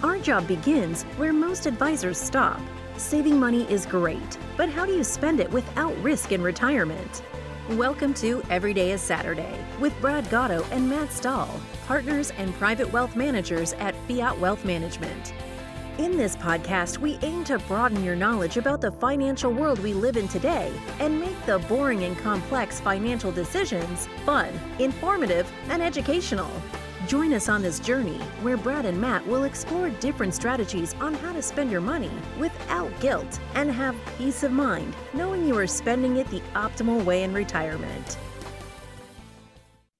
Our job begins where most advisors stop. Saving money is great, but how do you spend it without risk in retirement? Welcome to Every Day is Saturday with Brad Gotto and Matt Stahl, partners and private wealth managers at Fiat Wealth Management. In this podcast, we aim to broaden your knowledge about the financial world we live in today and make the boring and complex financial decisions fun, informative, and educational. Join us on this journey where Brad and Matt will explore different strategies on how to spend your money without guilt and have peace of mind knowing you are spending it the optimal way in retirement.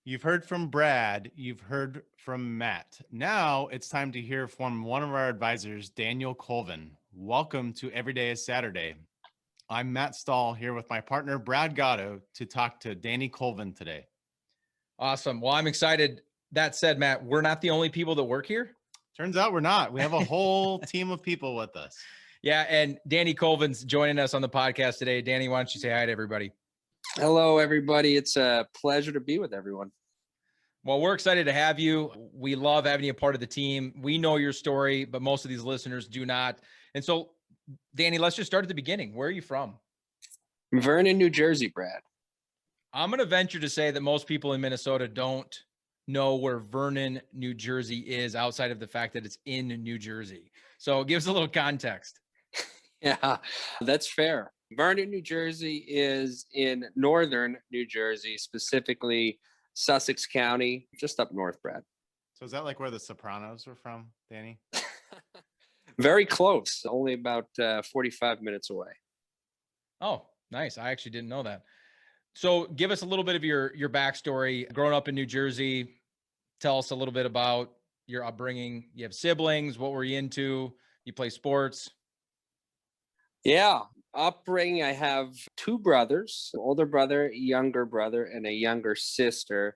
You've heard from Brad, you've heard from Matt. Now it's time to hear from one of our advisors, Daniel Colvin. Welcome to Every Day is Saturday. I'm Matt Stahl here with my partner, Brad Gotto, to talk to Danny Colvin today. Awesome. Well, I'm excited. That said, Matt, we're not the only people that work here. Turns out we're not. We have a whole team of people with us. Yeah, and Danny Colvin's joining us on the podcast today. Danny, why don't you say hi to everybody? Hello, everybody. It's a pleasure to be with everyone. Well, we're excited to have you. We love having you a part of the team. We know your story, but most of these listeners do not. And so, Danny, let's just start at the beginning. Where are you from? Vernon, New Jersey, Brad. I'm going to venture to say that most people in Minnesota don't know where Vernon, New Jersey is outside of the fact that it's in New Jersey. So give us a little context. Yeah, that's fair. Vernon, New Jersey is in northern New Jersey, specifically Sussex County, just up north, Brad. So is that like where the Sopranos were from, Danny? Very close, only about 45 minutes away. Oh, nice. I actually didn't know that. So give us a little bit of your backstory. Growing up in New Jersey, tell us a little bit about your upbringing. You have siblings. What were you into? You play sports? Yeah, upbringing. I have two brothers, an older brother, younger brother, and a younger sister.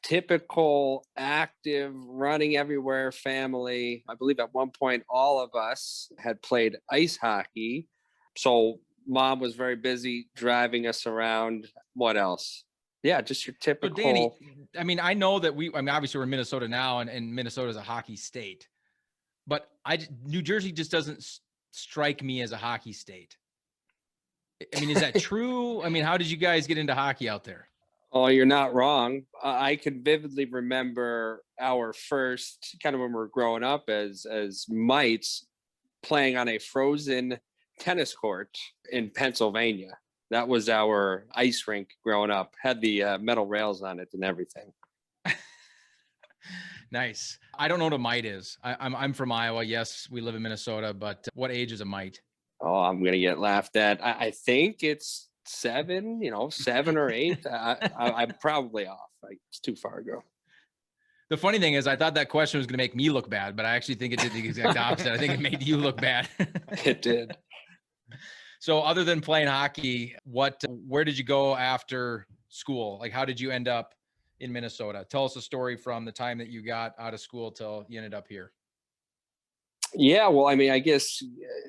Typical active, running everywhere family. I believe at one point all of us had played ice hockey. So Mom was very busy driving us around. What else? Yeah, just your typical. So Danny, I mean, I know that obviously we're in Minnesota now, and Minnesota is a hockey state, but New Jersey just doesn't strike me as a hockey state. I mean, is that true? I mean, how did you guys get into hockey out there? Oh, you're not wrong. I can vividly remember our first, kind of when we were growing up as mites, playing on a frozen tennis court in Pennsylvania. That was our ice rink growing up. Had the metal rails on it and everything. Nice. I don't know what a mite is. I'm from Iowa. Yes, we live in Minnesota, but what age is a mite? Oh, I'm gonna get laughed at. I think it's 7 or 8. I'm probably off. It's too far ago. The funny thing is, I thought that question was going to make me look bad, but I actually think it did the exact opposite. I think it made you look bad. It did. So other than playing hockey, where did you go after school? Like, how did you end up in Minnesota? Tell us a story from the time that you got out of school till you ended up here. Yeah, well, I mean, I guess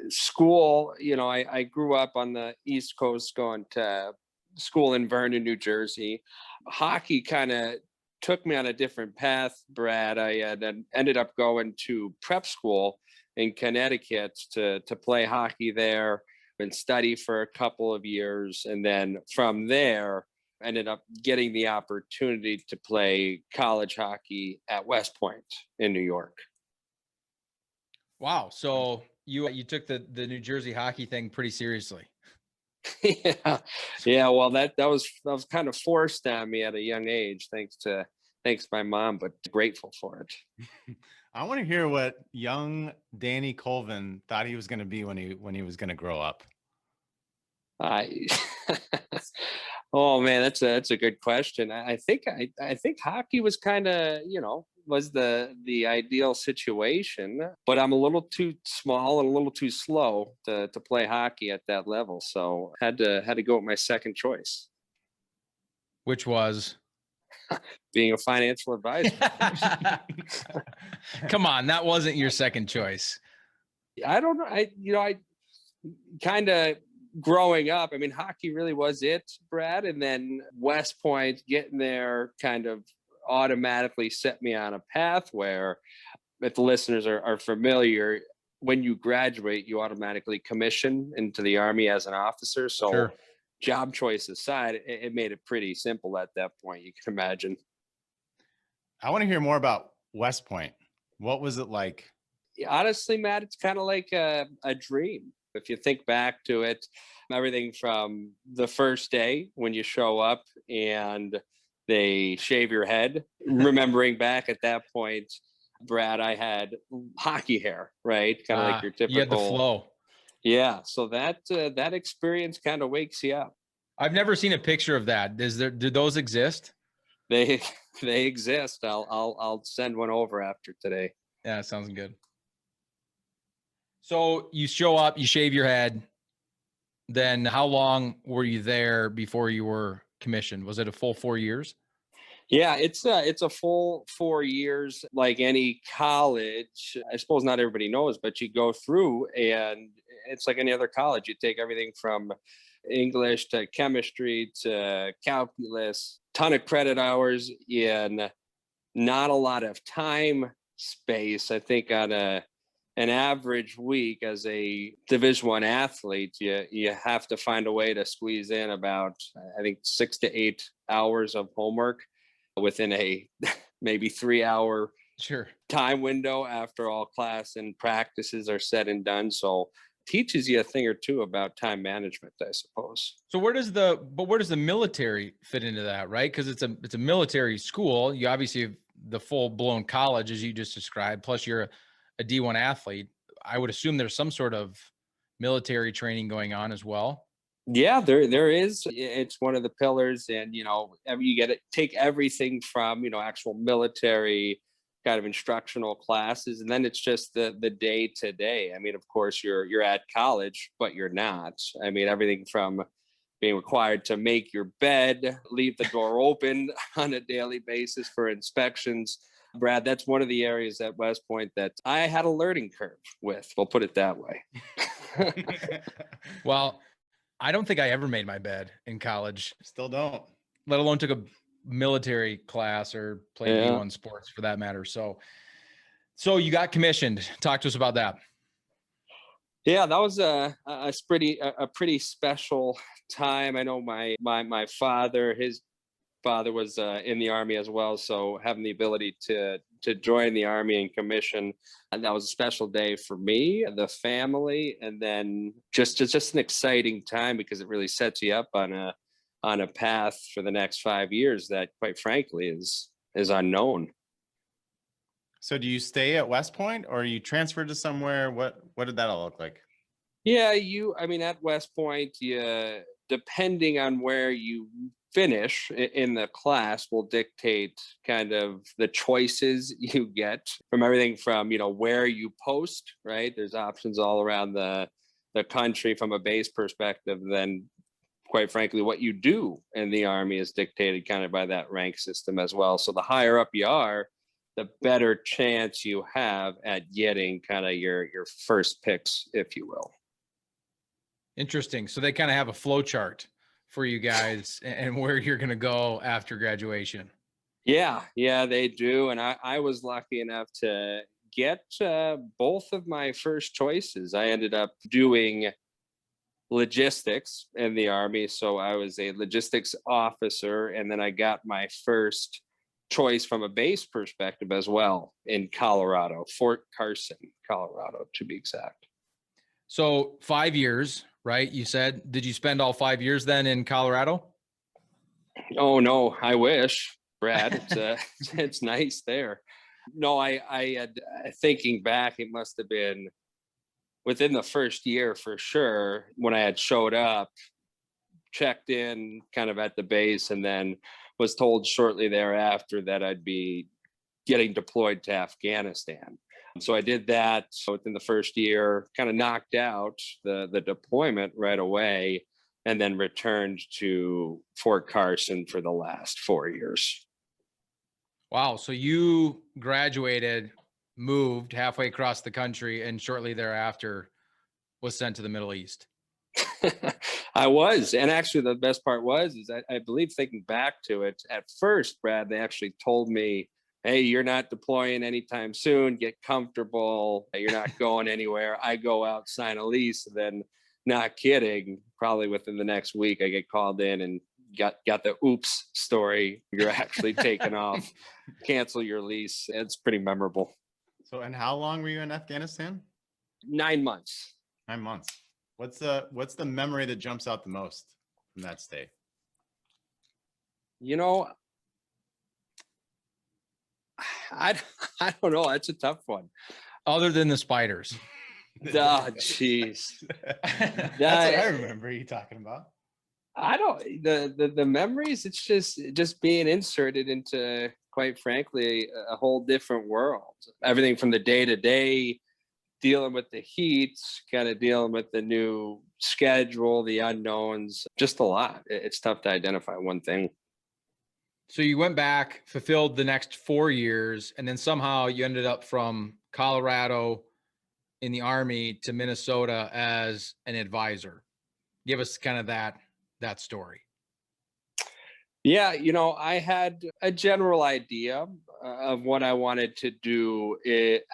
school, I grew up on the East Coast going to school in Vernon, New Jersey. Hockey kind of took me on a different path, Brad. I had ended up going to prep school in Connecticut to play hockey there and study for a couple of years. And then from there, ended up getting the opportunity to play college hockey at West Point in New York. Wow. So you took the New Jersey hockey thing pretty seriously. Yeah. Well, that was kind of forced on me at a young age, thanks to my mom, but grateful for it. I want to hear what young Danny Colvin thought he was going to be when he was going to grow up. Oh man, that's a good question. I think hockey was kind of, was the ideal situation, but I'm a little too small and a little too slow to play hockey at that level. So had to go with my second choice, which was being a financial advisor. Come on, that wasn't your second choice. I don't know. I kind of growing up, I mean, hockey really was it, Brad. And then West Point getting there kind of automatically set me on a path where if the listeners are familiar, when you graduate, you automatically commission into the Army as an officer. So Sure. job choice aside, it made it pretty simple at that point, you can imagine. I want to hear more about West Point. What was it like? Honestly, Matt, it's kind of like a dream. If you think back to it, everything from the first day when you show up and they shave your head, remembering back at that point, Brad, I had hockey hair, right? Kind of like your You had the typical. flow. Yeah. So that experience kind of wakes you up. I've never seen a picture of that. Do those exist? They they exist. I'll send one over after today. Yeah, sounds good. So you show up, you shave your head. Then how long were you there before you were commissioned? Was it a full 4 years? Yeah, it's a full 4 years, like any college. I suppose not everybody knows, but you go through and it's like any other college. You take everything from English to chemistry to calculus, ton of credit hours in not a lot of time space. I think on an average week as a Division I athlete, you have to find a way to squeeze in about, I think, 6 to 8 hours of homework within a maybe 3-hour Sure. time window after all class and practices are said and done. So teaches you a thing or two about time management, I suppose. So where does the military fit into that, right? Because it's a military school. You obviously have the full blown college as you just described, plus you're a D1 athlete. I would assume there's some sort of military training going on as well. Yeah, there is. It's one of the pillars, and you get it. Take everything from actual military kind of instructional classes, and then it's just the day to day. I mean, of course, you're at college, but you're not. I mean, everything from being required to make your bed, leave the door open on a daily basis for inspections. Brad, that's one of the areas at West Point that I had a learning curve with. We'll put it that way. Well, I don't think I ever made my bed in college. Still don't. Let alone took a military class or played D1 sports for that matter. So you got commissioned. Talk to us about that. Yeah, that was a pretty special time. I know my father, his father was in the Army as well, so having the ability to join the Army and commission, and that was a special day for me, the family, and then just an exciting time because it really sets you up on a path for the next 5 years that, quite frankly, is unknown. So do you stay at West Point or are you transferred to somewhere? What did that all look like? Yeah, at West Point, depending on where you finish in the class will dictate kind of the choices you get, from everything from where you post, right? There's options all around the country from a base perspective. Then quite frankly, what you do in the Army is dictated kind of by that rank system as well. So the higher up you are, the better chance you have at getting kind of your first picks, if you will. Interesting. So they kind of have a flow chart for you guys and where you're going to go after graduation. Yeah, they do. And I was lucky enough to get both of my first choices. I ended up doing logistics in the Army. So I was a logistics officer. And then I got my first choice from a base perspective as well in Colorado, Fort Carson, Colorado, to be exact. So 5 years, right? You said, did you spend all 5 years then in Colorado? Oh, no, I wish, Brad. It's nice there. No, I had, thinking back, it must have been within the first year for sure when I had showed up, checked in kind of at the base, and then was told shortly thereafter that I'd be getting deployed to Afghanistan. So I did that. So within the first year, kind of knocked out the deployment right away, and then returned to Fort Carson for the last 4 years. Wow. So you graduated, moved halfway across the country, and shortly thereafter was sent to the Middle East. I was. And actually the best part was I believe, thinking back to it, at first, Brad, they actually told me hey, you're not deploying anytime soon. Get comfortable. You're not going anywhere. I go out, sign a lease. And then, not kidding, probably within the next week, I get called in and got the oops story. You're actually taking off. Cancel your lease. It's pretty memorable. So, and how long were you in Afghanistan? 9 months. 9 months. What's the memory that jumps out the most from that stay? You know, I don't know. That's a tough one. Other than the spiders. Oh, jeez. That's what I remember you talking about. I don't, the memories, it's just being inserted into, quite frankly, a whole different world. Everything from the day to day, dealing with the heat, kind of dealing with the new schedule, the unknowns, just a lot. It's tough to identify one thing. So you went back, fulfilled the next 4 years, and then somehow you ended up from Colorado in the Army to Minnesota as an advisor. Give us kind of that story. Yeah, I had a general idea of what I wanted to do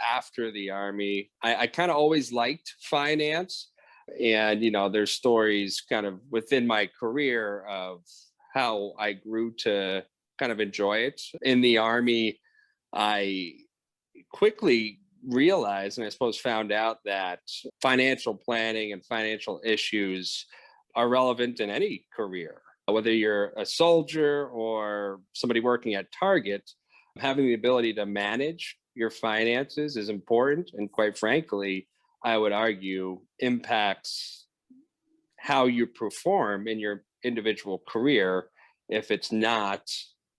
after the Army. I kind of always liked finance, and there's stories kind of within my career of how I grew to kind of enjoy it. In the Army, I quickly realized, and I suppose found out, that financial planning and financial issues are relevant in any career. Whether you're a soldier or somebody working at Target, having the ability to manage your finances is important. And quite frankly, I would argue impacts how you perform in your individual career if it's not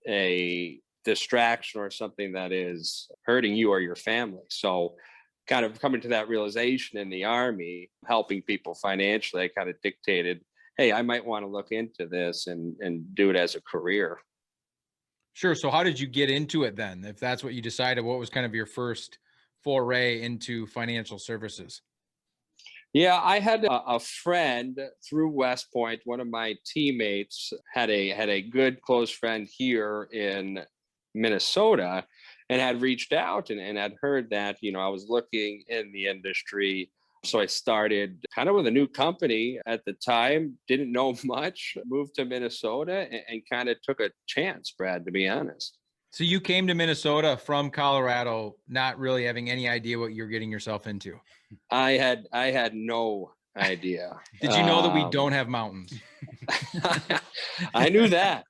a distraction or something that is hurting you or your family. So kind of coming to that realization in the Army, helping people financially, I kind of dictated, hey, I might want to look into this and do it as a career. Sure. So how did you get into it then? If that's what you decided, what was kind of your first foray into financial services? Yeah, I had a friend through West Point. One of my teammates had a good close friend here in Minnesota and had reached out and had heard that, I was looking in the industry. So I started kind of with a new company at the time, didn't know much, moved to Minnesota and kind of took a chance, Brad, to be honest. So you came to Minnesota from Colorado, not really having any idea what you're getting yourself into. I had no idea. Did you know that we don't have mountains? I knew that,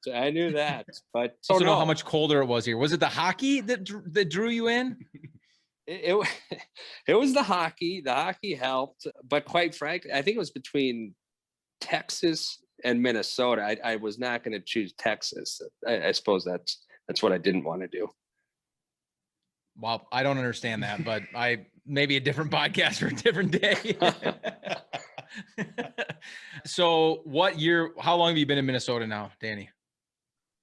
but also know how much colder it was here. Was it the hockey that drew you in? It was the hockey. The hockey helped, but quite frankly, I think it was between Texas and Minnesota. I was not going to choose Texas. I suppose that's what I didn't want to do. Well, I don't understand that, but maybe a different podcast for a different day. So how long have you been in Minnesota now, Danny?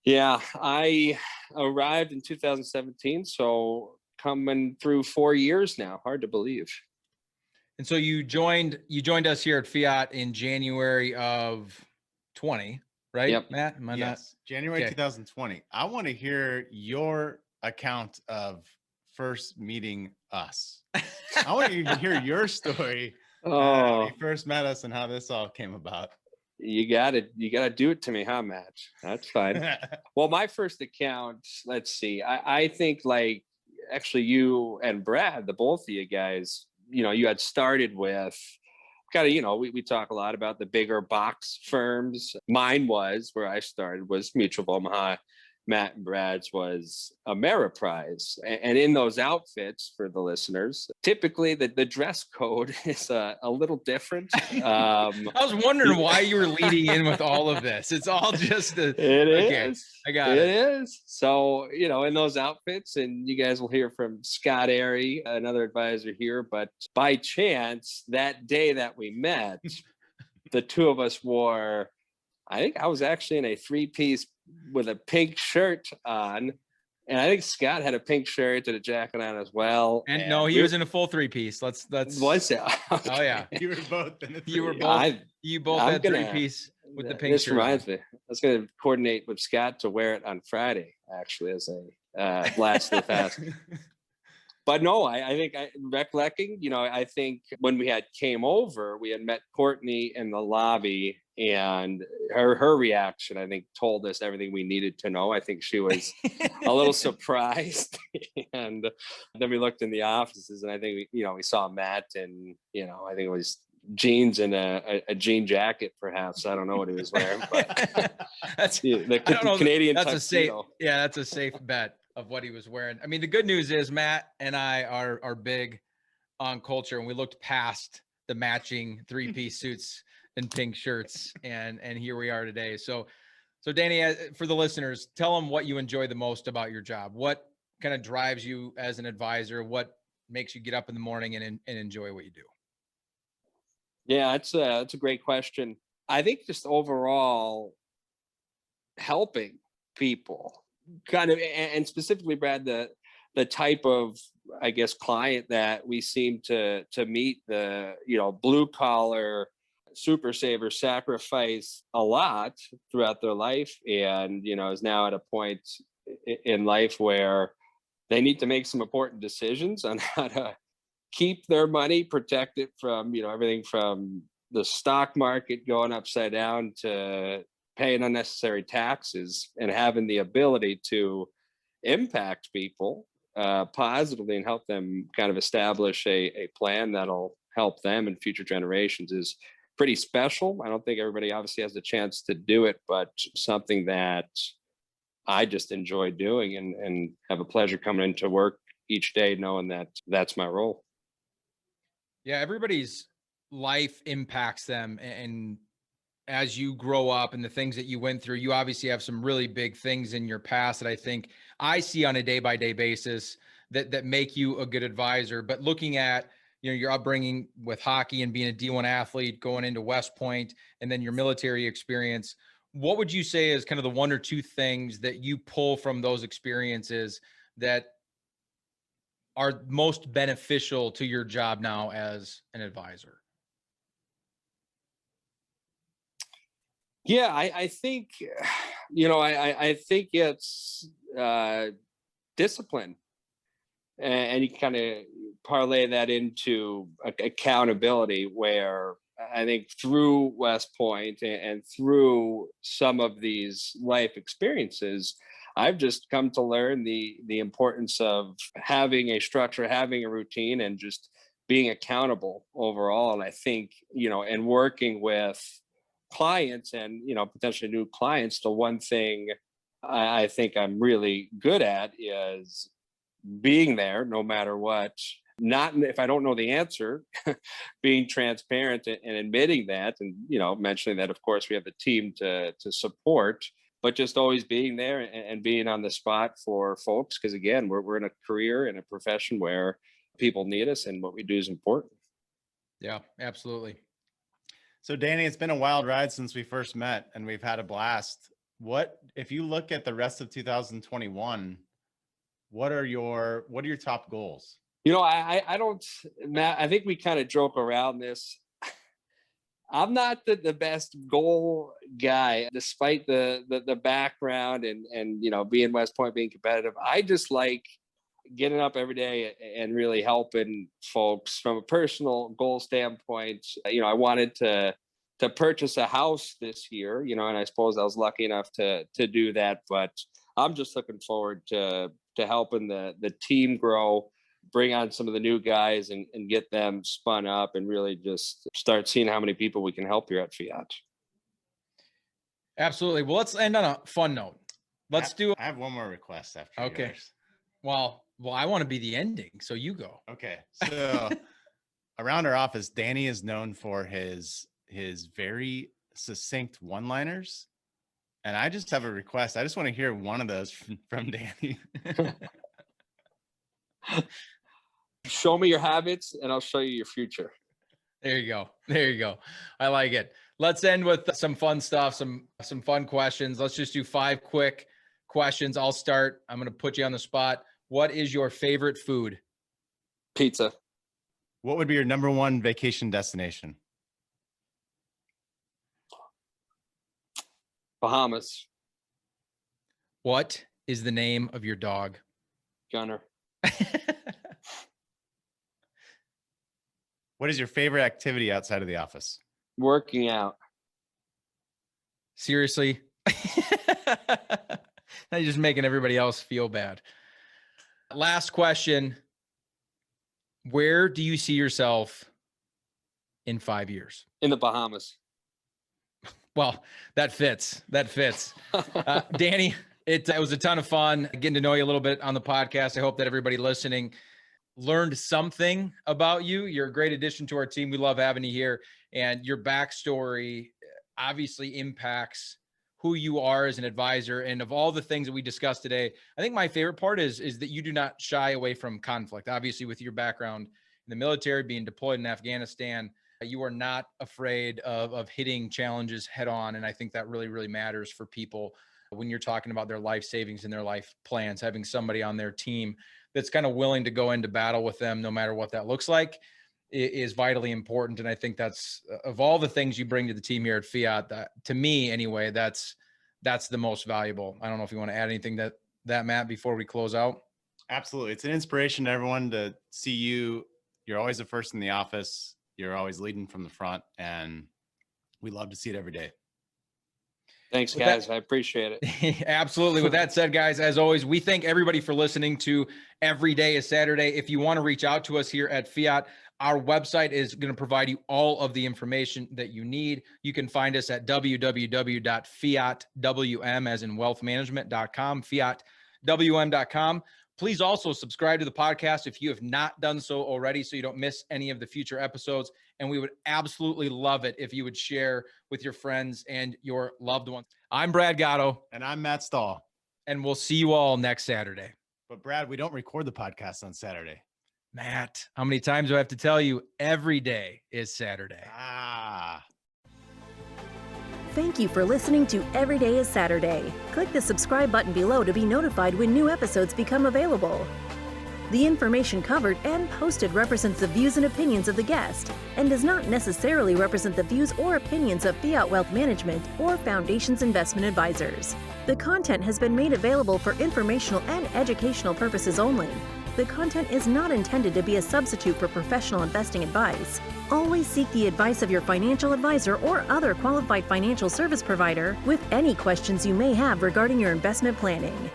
Yeah, I arrived in 2017. So coming through 4 years now, hard to believe. And so you joined us here at Fiat in January of 20, right? Yep. Matt? Yes. January 2020. I want to hear your account of first meeting us. I want you to hear your story. How you first met us and how this all came about. You gotta do it to me, huh, Matt? That's fine. Well, my first account, let's see. I think like actually you and Brad, the both of you guys, you had started with kind of, we talk a lot about the bigger box firms. Mine was where I started was Mutual of Omaha. Matt and Brad's was Ameriprise. And in those outfits, for the listeners, typically the dress code is a little different. I was wondering why you were leading in with all of this. It's all just it is. I got it. It is. So, in those outfits, and you guys will hear from Scott Airy, another advisor here, but by chance, that day that we met, the two of us wore, I think I was actually in a 3-piece with a pink shirt on, and I think Scott had a pink shirt and a jacket on as well. And no, he was in a full 3-piece. Let's. Was it? Oh yeah, you were both in a 3-piece. You both had 3-piece with the pink shirt. This reminds me. I was going to coordinate with Scott to wear it on Friday, actually, as blast to the past. But no, I think recollecting, I think when we came over, we had met Courtney in the lobby, and her reaction, I think, told us everything we needed to know. I think she was a little surprised. And then we looked in the offices, and I think we saw Matt, and I think it was jeans and a jean jacket, perhaps. I don't know what he was wearing, but that's the Canadian tuxedo. That's a safe bet of what he was wearing. I mean, the good news is Matt and I are big on culture, and we looked past the matching 3-piece suits and pink shirts, and here we are today. So Danny, for the listeners, tell them what you enjoy the most about your job. What kind of drives you as an advisor? What makes you get up in the morning and enjoy what you do? Yeah, it's a great question. I think just overall helping people, kind of, and specifically, Brad, the type of, I guess, client that we seem to meet, the blue collar super saver, sacrifice a lot throughout their life, and is now at a point in life where they need to make some important decisions on how to keep their money, protect it from everything from the stock market going upside down to paying unnecessary taxes, and having the ability to impact people positively and help them kind of establish a plan that'll help them and future generations is pretty special. I don't think everybody obviously has the chance to do it, but something that I just enjoy doing and have a pleasure coming into work each day knowing that that's my role. Yeah, everybody's life impacts them, and as you grow up and the things that you went through, you obviously have some really big things in your past that I think I see on a day-by-day basis that make you a good advisor. But looking at your upbringing with hockey and being a D1 athlete, going into West Point, and then your military experience, what would you say is kind of the one or two things that you pull from those experiences that are most beneficial to your job now as an advisor? Yeah, I think, I think it's discipline, and you kind of parlay that into accountability, where I think through West Point and through some of these life experiences, I've just come to learn the importance of having a structure, having a routine, and just being accountable overall. And I think, and working with clients and, potentially new clients, the one thing I think I'm really good at is being there no matter what. Not if I don't know the answer, being transparent and admitting that, and mentioning that of course we have the team to support, but just always being there and being on the spot for folks, because again, we're in a career and a profession where people need us, and what we do is important. Yeah, absolutely. So Danny, it's been a wild ride since we first met, and we've had a blast. What if you look at the rest of 2021? What are your top goals? I don't, Matt, I think we kind of joke around this. I'm not the best goal guy, despite the background and being West Point, being competitive. I just like getting up every day and really helping folks from a personal goal standpoint. I wanted to purchase a house this year, and I suppose I was lucky enough to do that. But I'm just looking forward to helping the team grow, bring on some of the new guys and get them spun up, and really just start seeing how many people we can help here at Fiat. Absolutely. Well, let's end on a fun note. I have one more request after Okay. yours. Well, I want to be the ending, so you go. Okay. So around our office, Danny is known for his very succinct one-liners. And I just have a request. I just want to hear one of those from Danny. Show me your habits and I'll show you your future. There you go. I like it. Let's end with some fun stuff, some fun questions. Let's just do 5 quick questions. I'll start. I'm going to put you on the spot. What is your favorite food? Pizza. What would be your number one vacation destination? Bahamas. What is the name of your dog? Gunner. What is your favorite activity outside of the office? Working out. Seriously? Now you're just making everybody else feel bad. Last question. Where do you see yourself in 5 years? In the Bahamas. Well, that fits. Danny, it was a ton of fun getting to know you a little bit on the podcast. I hope that everybody listening learned something about you. You're a great addition to our team. We love having you here. And your backstory obviously impacts who you are as an advisor. And of all the things that we discussed today, I think my favorite part is that you do not shy away from conflict. Obviously, with your background in the military, being deployed in Afghanistan, you are not afraid of hitting challenges head on. And I think that really, really matters for people when you're talking about their life savings and their life plans. Having somebody on their team that's kind of willing to go into battle with them, no matter what that looks like, is vitally important. And I think that's, of all the things you bring to the team here at Fiat, that, to me anyway, that's the most valuable. I don't know if you want to add anything that Matt, before we close out. Absolutely. It's an inspiration to everyone to see you. You're always the first in the office. You're always leading from the front, and we love to see it every day. Thanks, guys. I appreciate it. Absolutely. With that said, guys, as always, we thank everybody for listening to Every Day is Saturday. If you want to reach out to us here at Fiat, our website is going to provide you all of the information that you need. You can find us at www.fiatwm, as in wealthmanagement.com, fiatwm.com. Please also subscribe to the podcast if you have not done so already, so you don't miss any of the future episodes. And we would absolutely love it if you would share with your friends and your loved ones. I'm Brad Gotto. And I'm Matt Stahl. And we'll see you all next Saturday. But Brad, we don't record the podcast on Saturday. Matt, how many times do I have to tell you? Every day is Saturday. Thank you for listening to Every Day is Saturday. Click the subscribe button below to be notified when new episodes become available. The information covered and posted represents the views and opinions of the guest and does not necessarily represent the views or opinions of Fiat Wealth Management or Foundation's investment advisors. The content has been made available for informational and educational purposes only. The content is not intended to be a substitute for professional investing advice. Always seek the advice of your financial advisor or other qualified financial service provider with any questions you may have regarding your investment planning.